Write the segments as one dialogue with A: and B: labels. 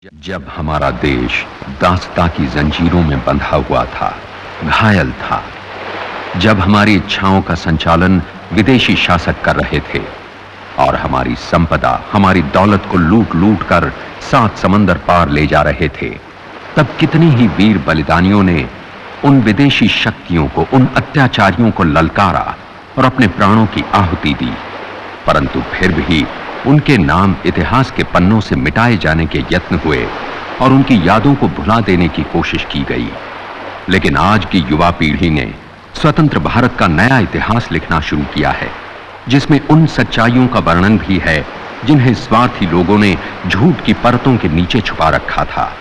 A: जब हमारा देश दासता की जंजीरों में बंधा हुआ था, घायल था, जब हमारी इच्छाओं का संचालन विदेशी शासक कर रहे थे और हमारी संपदा, हमारी दौलत को लूट लूट कर 7 समंदर पार ले जा रहे थे, तब कितनी ही वीर बलिदानियों ने उन विदेशी शक्तियों को, उन अत्याचारियों को ललकारा और अपने प्राणों की आहुति दी। परंतु फिर भी उनके नाम इतिहास के पन्नों से मिटाए जाने के यत्न हुए और उनकी यादों को भुला देने की कोशिश की गई। लेकिन आज की युवा पीढ़ी ने स्वतंत्र भारत का नया इतिहास लिखना शुरू किया है, जिसमें उन सच्चाइयों का वर्णन भी है जिन्हें स्वार्थी लोगों ने झूठ की परतों के नीचे छुपा रखा था।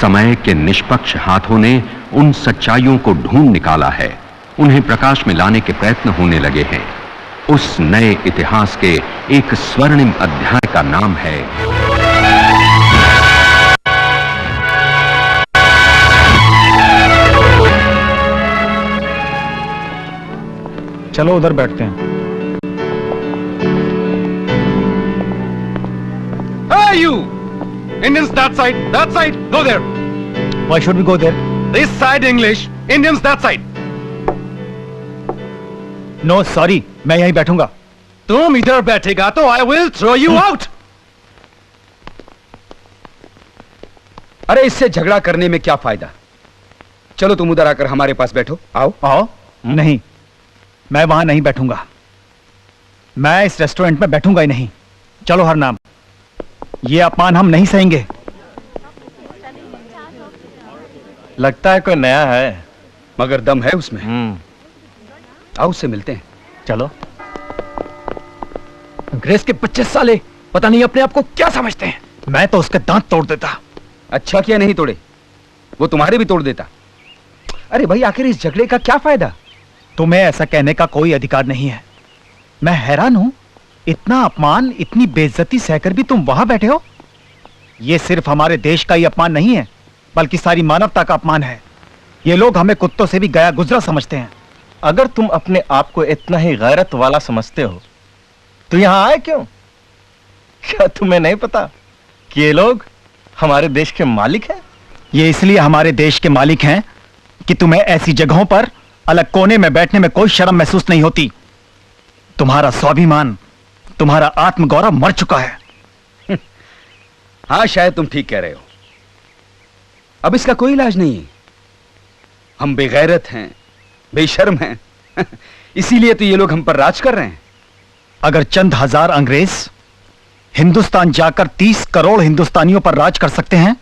A: समय के निष्पक्ष हाथों ने उन सच्चाइयों को ढूंढ निकाला है, उन्हें प्रकाश में लाने के प्रयत्न होने लगे हैं। उस नए इतिहास के एक स्वर्णिम अध्याय का नाम है
B: चलो उधर बैठते हैं।
C: Hey you! Indians that side, go there.
B: Why should we go there?
C: This side English, Indians that side.
B: No, sorry, मैं यहीं बैठूंगा।
C: तुम इधर बैठेगा तो I will throw you out.
D: अरे इससे झगड़ा करने में क्या फायदा? चलो तुम उधर आकर हमारे पास बैठो। आओ
B: आओ। नहीं, मैं वहां नहीं बैठूंगा। मैं इस रेस्टोरेंट में बैठूंगा ही नहीं। चलो हरनाम, ये अपमान हम नहीं सहेंगे।
C: लगता है कोई नया है,
D: मगर दम है उसमें। आओ उससे मिलते हैं।
B: चलो।
C: अंग्रेज के 25 साले पता नहीं अपने आप को क्या समझते हैं।
B: मैं तो उसके दांत तोड़ देता।
D: अच्छा किया नहीं तोड़े, वो तुम्हारे भी तोड़ देता। अरे भाई आखिर इस झगड़े का क्या फायदा?
B: तुम्हें ऐसा कहने का कोई अधिकार नहीं है। मैं हैरान हूं, इतना अपमान, इतनी बेइज्जती सहकर भी तुम वहां बैठे हो। यह सिर्फ हमारे देश का ही अपमान नहीं है, बल्कि सारी मानवता का अपमान है। ये लोग हमें कुत्तों से भी गया गुजरा समझते हैं।
E: अगर तुम अपने आप को इतना ही गैरत वाला समझते हो तो यहां आए क्यों? क्या तुम्हें नहीं पता कि ये लोग हमारे देश के मालिक हैं?
B: ये इसलिए हमारे देश के मालिक हैं कि तुम्हें ऐसी जगहों पर अलग कोने में बैठने में कोई शर्म महसूस नहीं होती। तुम्हारा स्वाभिमान, तुम्हारा आत्मगौरव मर चुका है।
D: हाँ, शायद तुम ठीक कह रहे हो। अब इसका कोई इलाज नहीं है। हम बेगैरत हैं, बेशर्म हैं। इसीलिए तो ये लोग हम पर राज कर रहे हैं।
B: अगर चंद हजार अंग्रेज हिंदुस्तान जाकर 30 करोड़ हिंदुस्तानियों पर राज कर सकते हैं,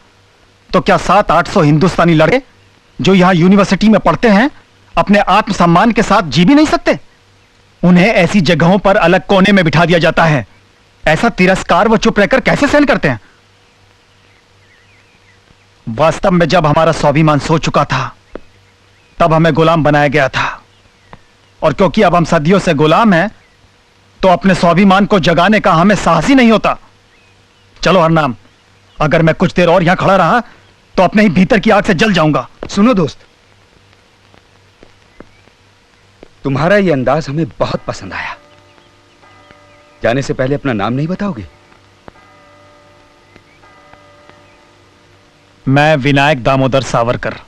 B: तो क्या 700-800 हिंदुस्तानी लड़के जो यहां यूनिवर्सिटी में पढ़ते हैं अपने आत्मसम्मान के साथ जी भी नहीं सकते? उन्हें ऐसी जगहों पर अलग कोने में बिठा दिया जाता है। ऐसा तिरस्कार वो चुप रहकर कैसे सहन करते हैं? वास्तव में जब हमारा स्वाभिमान सो चुका था, तब हमें गुलाम बनाया गया था। और क्योंकि अब हम सदियों से गुलाम हैं, तो अपने स्वाभिमान को जगाने का हमें साहस ही नहीं होता। चलो हरनाम, अगर मैं कुछ देर और यहां खड़ा रहा तो अपने ही भीतर की आग से जल जाऊंगा।
D: सुनो दोस्त, तुम्हारा यह अंदाज हमें बहुत पसंद आया। जाने से पहले अपना नाम नहीं बताओगे?
B: मैं विनायक दामोदर सावरकर।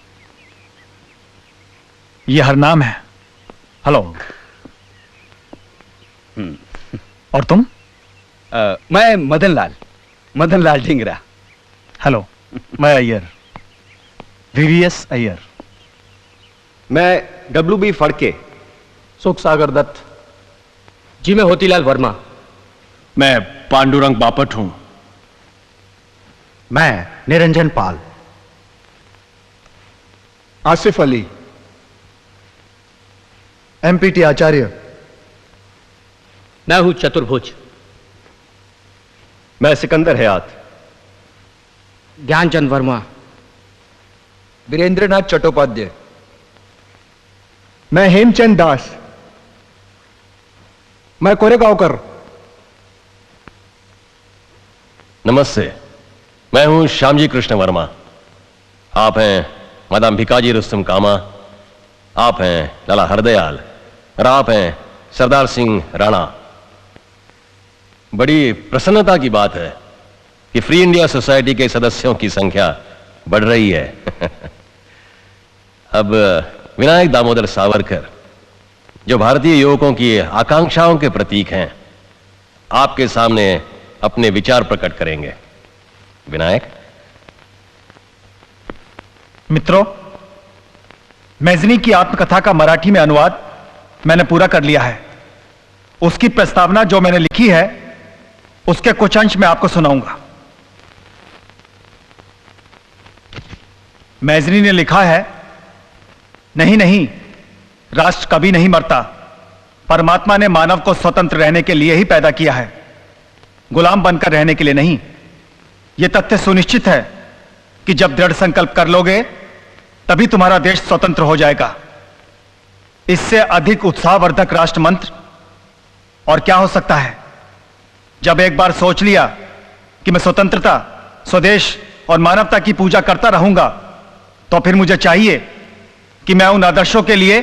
B: यह हरनाम है। हेलो। और तुम?
D: मैं मदन लाल ढींगरा।
B: हेलो।
E: मैं अय्यर, वीवीएस अय्यर।
F: मैं WB फड़के।
C: सुख सागर दत्त जी। मैं होतीलाल वर्मा।
G: मैं पांडुरंग बापट हूं।
F: मैं निरंजन पाल।
H: आसिफ अली। MPT आचार्य।
C: मैं हूं चतुर्भुज।
F: मैं सिकंदर हयात।
C: ज्ञानचंद वर्मा।
H: वीरेंद्रनाथ चट्टोपाध्याय। मैं हेमचंद दास। मैं कोरेगांवकर।
G: नमस्ते, मैं हूं श्यामजी कृष्ण वर्मा। आप हैं मादाम भिकाजी रुस्तम कामा, आप हैं लाला हरदयाल और आप हैं सरदार सिंह राणा। बड़ी प्रसन्नता की बात है कि फ्री इंडिया सोसाइटी के सदस्यों की संख्या बढ़ रही है। अब विनायक दामोदर सावरकर, जो भारतीय युवकों की आकांक्षाओं के प्रतीक हैं, आपके सामने अपने विचार प्रकट करेंगे। विनायक।
B: मित्रों, मैजनी की आत्मकथा का मराठी में अनुवाद मैंने पूरा कर लिया है। उसकी प्रस्तावना जो मैंने लिखी है, उसके कुछ अंश मैं आपको सुनाऊंगा। मैजनी ने लिखा है, नहीं नहीं, राष्ट्र कभी नहीं मरता। परमात्मा ने मानव को स्वतंत्र रहने के लिए ही पैदा किया है, गुलाम बनकर रहने के लिए नहीं। यह तथ्य सुनिश्चित है कि जब दृढ़ संकल्प कर लोगे तभी तुम्हारा देश स्वतंत्र हो जाएगा। इससे अधिक उत्साहवर्धक राष्ट्र मंत्र और क्या हो सकता है। जब एक बार सोच लिया कि मैं स्वतंत्रता, स्वदेश और मानवता की पूजा करता रहूंगा, तो फिर मुझे चाहिए कि मैं उन आदर्शों के लिए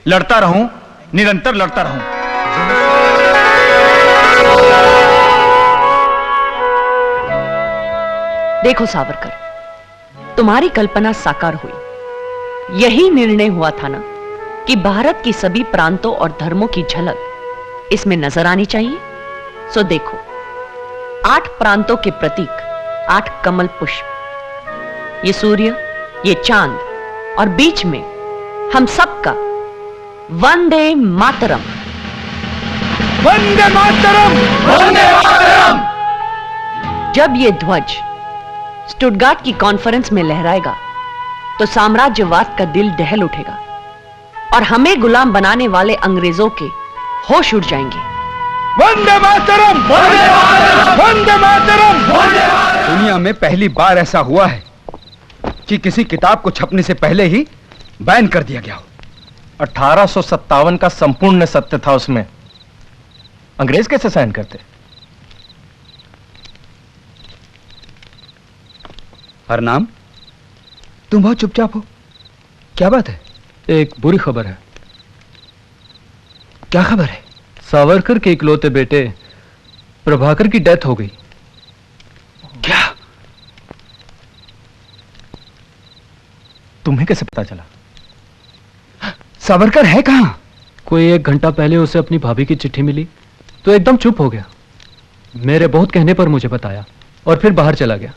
B: लड़ता रहूं, निरंतर लड़ता रहूं।
I: देखो सावरकर, तुम्हारी कल्पना साकार हुई। यही निर्णय हुआ था ना कि भारत की सभी प्रांतों और धर्मों की झलक इसमें नजर आनी चाहिए। सो देखो, 8 प्रांतों के प्रतीक 8 कमल पुष्प, ये सूर्य, ये चांद और बीच में हम सबका वंदे मातरम।
B: वंदे मातरम, वंदे मातरम।
I: जब ये ध्वज स्टुटगार्ट की कॉन्फ्रेंस में लहराएगा तो साम्राज्यवाद का दिल दहल उठेगा और हमें गुलाम बनाने वाले अंग्रेजों के होश उड़ जाएंगे।
B: वंदे मातरम, वंदे मातरम, वंदे मातरम, वंदे मातरम।
D: दुनिया में पहली बार ऐसा हुआ है कि किसी किताब को छपने से पहले ही बैन कर दिया गया हो।
E: 1857 का संपूर्ण सत्य था उसमें, अंग्रेज कैसे साइन करते?
D: हरनाम, तुम बहुत चुपचाप हो, क्या बात है?
C: एक बुरी खबर है।
D: क्या खबर है?
C: सावरकर के इकलौते बेटे प्रभाकर की डेथ हो गई।
D: क्या?
E: तुम्हें कैसे पता चला?
D: सावरकर है कहां?
C: कोई 1 घंटा पहले उसे अपनी भाभी की चिट्ठी मिली तो एकदम चुप हो गया। मेरे बहुत कहने पर मुझे बताया और फिर बाहर चला गया।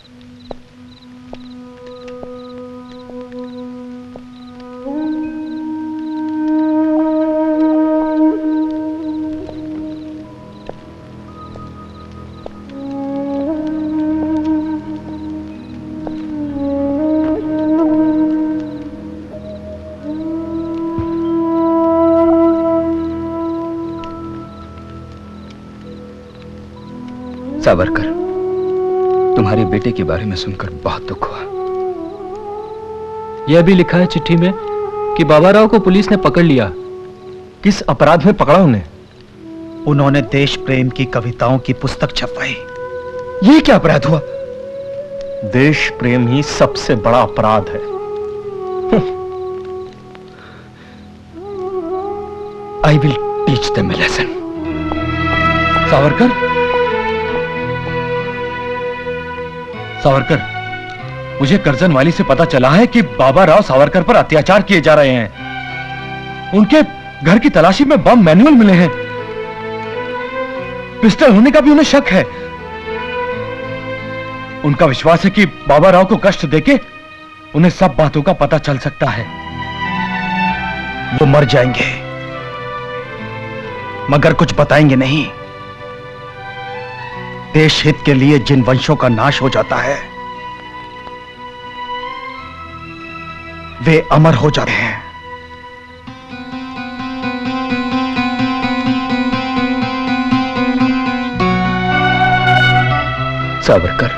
D: सावरकर, तुम्हारे बेटे के बारे में सुनकर बहुत दुख हुआ।
C: यह भी लिखा है चिट्ठी में कि बाबा राव को पुलिस ने पकड़ लिया।
E: किस अपराध में पकड़ा उन्हें?
B: उन्होंने देश प्रेम की कविताओं की पुस्तक छपवाई।
D: ये क्या अपराध हुआ?
E: देश प्रेम ही सबसे बड़ा अपराध है।
D: I will teach them a lesson.
B: Savarkar, Savarkar, मुझे करजन वाली से पता चला है कि बाबा राव सावरकर पर अत्याचार किए जा रहे हैं। उनके घर की तलाशी में बम मैनुअल मिले हैं। पिस्टल होने का भी उन्हें शक है। उनका विश्वास है कि बाबा राव को कष्ट देके उन्हें सब बातों का पता चल सकता है। वो मर जाएंगे मगर कुछ बताएंगे नहीं। देश हित के लिए जिन वंशों का नाश हो जाता है वे अमर हो जाते हैं।
D: सावरकर,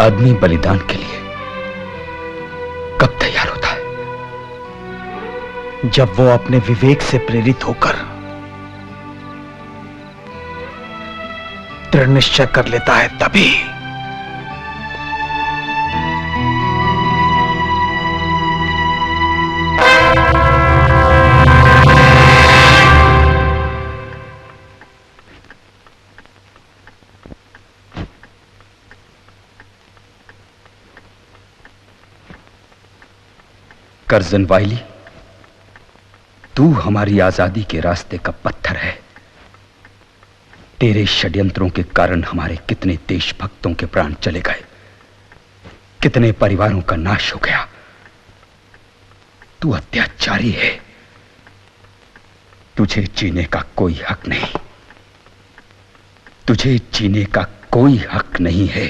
D: आदमी बलिदान के लिए कब तैयार होता है?
B: जब वो अपने विवेक से प्रेरित होकर दृढ़ निश्चय कर लेता है, तभी।
D: कर्जन वाइली, तू हमारी आजादी के रास्ते का पत्थर है। तेरे षड्यंत्रों के कारण हमारे कितने देशभक्तों के प्राण चले गए, कितने परिवारों का नाश हो गया। तू अत्याचारी है, तुझे जीने का कोई हक नहीं, तुझे जीने का कोई हक नहीं है।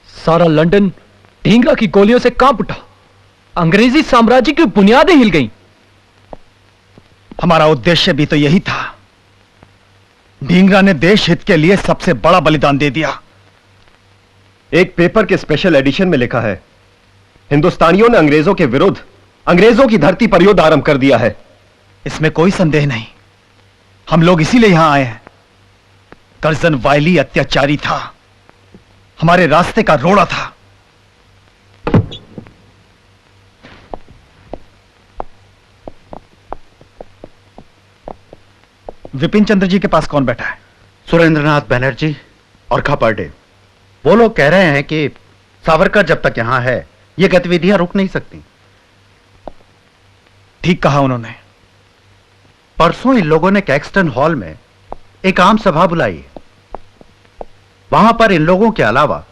C: सारा लंदन ढींगरा की गोलियों से कांप उठा। अंग्रेजी साम्राज्य की बुनियादें हिल गईं।
B: हमारा उद्देश्य भी तो यही था। ढींगरा ने देश हित के लिए सबसे बड़ा बलिदान दे दिया।
F: एक पेपर के स्पेशल एडिशन में लिखा है, हिंदुस्तानियों ने अंग्रेजों के विरुद्ध अंग्रेजों की धरती पर युद्ध आरंभ कर दिया है।
B: इसमें कोई संदेह नहीं, हम लोग इसीलिए यहां आए हैं। कर्जन वाइली अत्याचारी था, हमारे रास्ते का रोड़ा था। विपिन चंद्र जी के पास कौन बैठा है?
H: सुरेंद्रनाथ बनर्जी और खापर्डे। वो लोग कह रहे हैं कि सावरकर जब तक यहां है ये गतिविधियां रुक नहीं सकती।
B: ठीक कहा उन्होंने।
H: परसों इन लोगों ने कैक्सटन हॉल में एक आम सभा बुलाई है। वहां पर इन लोगों के अलावा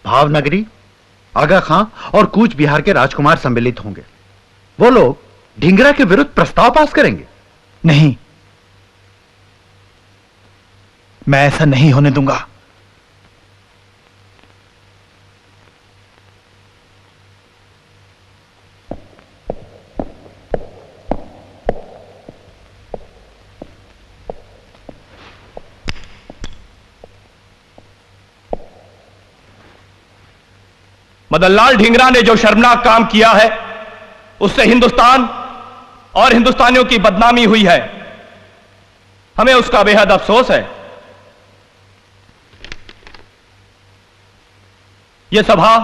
H: भावनगरी, आगा खां और कूच बिहार के राजकुमार सम्मिलित होंगे। वो लोग ढींगरा के विरुद्ध प्रस्ताव पास करेंगे।
B: नहीं, मैं ऐसा नहीं होने दूंगा।
E: मदनलाल ढींगरा ने जो शर्मनाक काम किया है उससे हिंदुस्तान और हिंदुस्तानियों की बदनामी हुई है। हमें उसका बेहद अफसोस है। यह सभा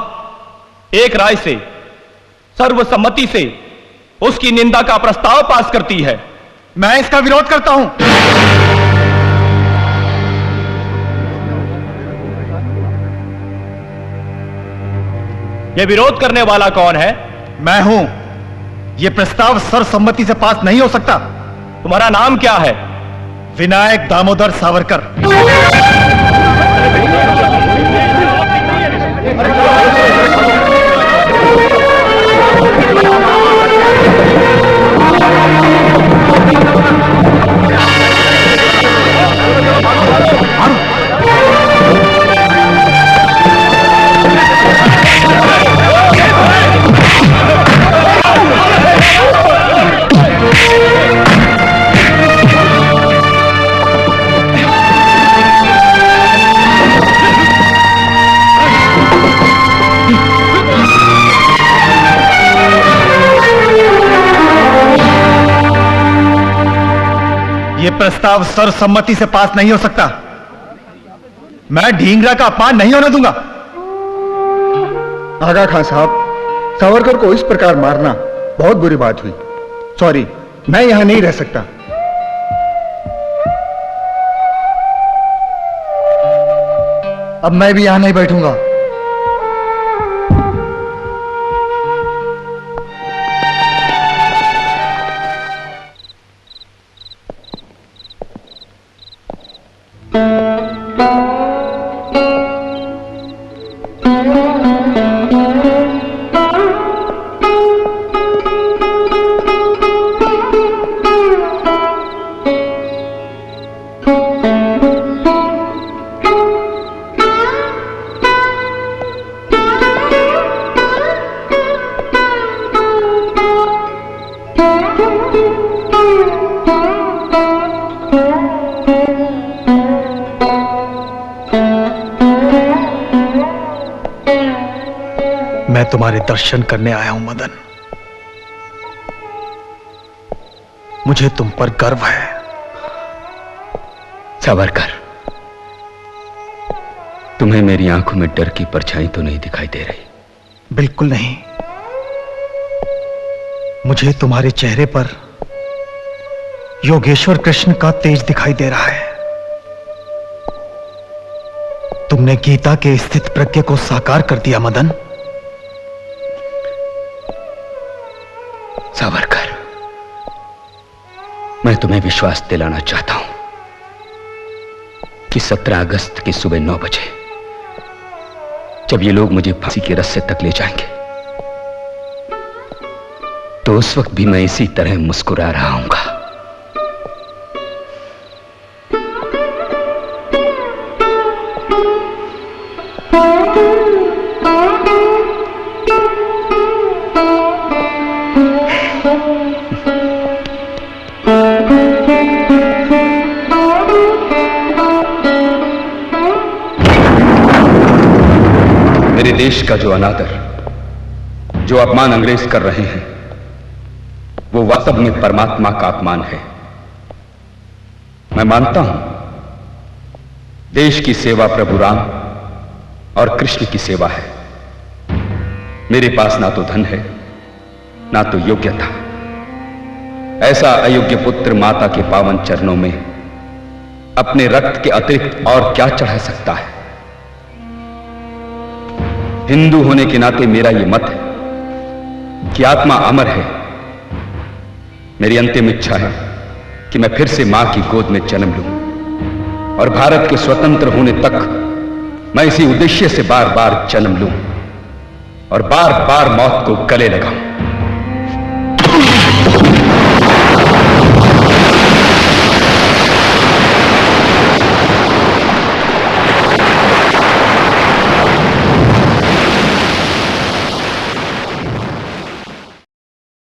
E: एक राय से, सर्वसम्मति से उसकी निंदा का प्रस्ताव पास करती है।
B: मैं इसका विरोध करता हूं।
E: यह विरोध करने वाला कौन है?
B: मैं हूं। यह प्रस्ताव सर्वसम्मति से पास नहीं हो सकता।
E: तुम्हारा नाम क्या है?
B: विनायक दामोदर सावरकर। यह प्रस्ताव सर्वसम्मति से पास नहीं हो सकता। मैं ढींगरा का अपमान नहीं होने दूंगा।
J: आगा खान साहब, सावरकर को इस प्रकार मारना बहुत बुरी बात हुई। सॉरी, मैं यहां नहीं रह सकता। अब मैं भी यहां नहीं बैठूंगा।
B: मैं तुम्हारे दर्शन करने आया हूं मदन। मुझे तुम पर गर्व है।
D: सावरकर, तुम्हें मेरी आंखों में डर की परछाई तो नहीं दिखाई दे रही?
B: बिल्कुल नहीं। मुझे तुम्हारे चेहरे पर योगेश्वर कृष्ण का तेज दिखाई दे रहा है। तुमने गीता के स्थित प्रज्ञ को साकार कर दिया मदन।
D: सावरकर, मैं तुम्हें विश्वास दिलाना चाहता हूं कि 17 अगस्त की सुबह 9 बजे जब ये लोग मुझे फांसी के रस्से तक ले जाएंगे, तो उस वक्त भी मैं इसी तरह मुस्कुरा रहा हूंगा। मेरे देश का जो अनादर, जो अपमान अंग्रेज कर रहे हैं, वो वास्तव में परमात्मा का अपमान है। मैं मानता हूं देश की सेवा प्रभु राम और कृष्ण की सेवा है। मेरे पास ना तो धन है, ना तो योग्यता। ऐसा अयोग्य पुत्र माता के पावन चरणों में अपने रक्त के अतिरिक्त और क्या चढ़ा सकता है? हिंदू होने के नाते मेरा यह मत है कि आत्मा अमर है। मेरी अंतिम इच्छा है कि मैं फिर से मां की गोद में जन्म लूं और भारत के स्वतंत्र होने तक मैं इसी उद्देश्य से बार बार जन्म लूं और बार बार मौत को गले लगाऊं।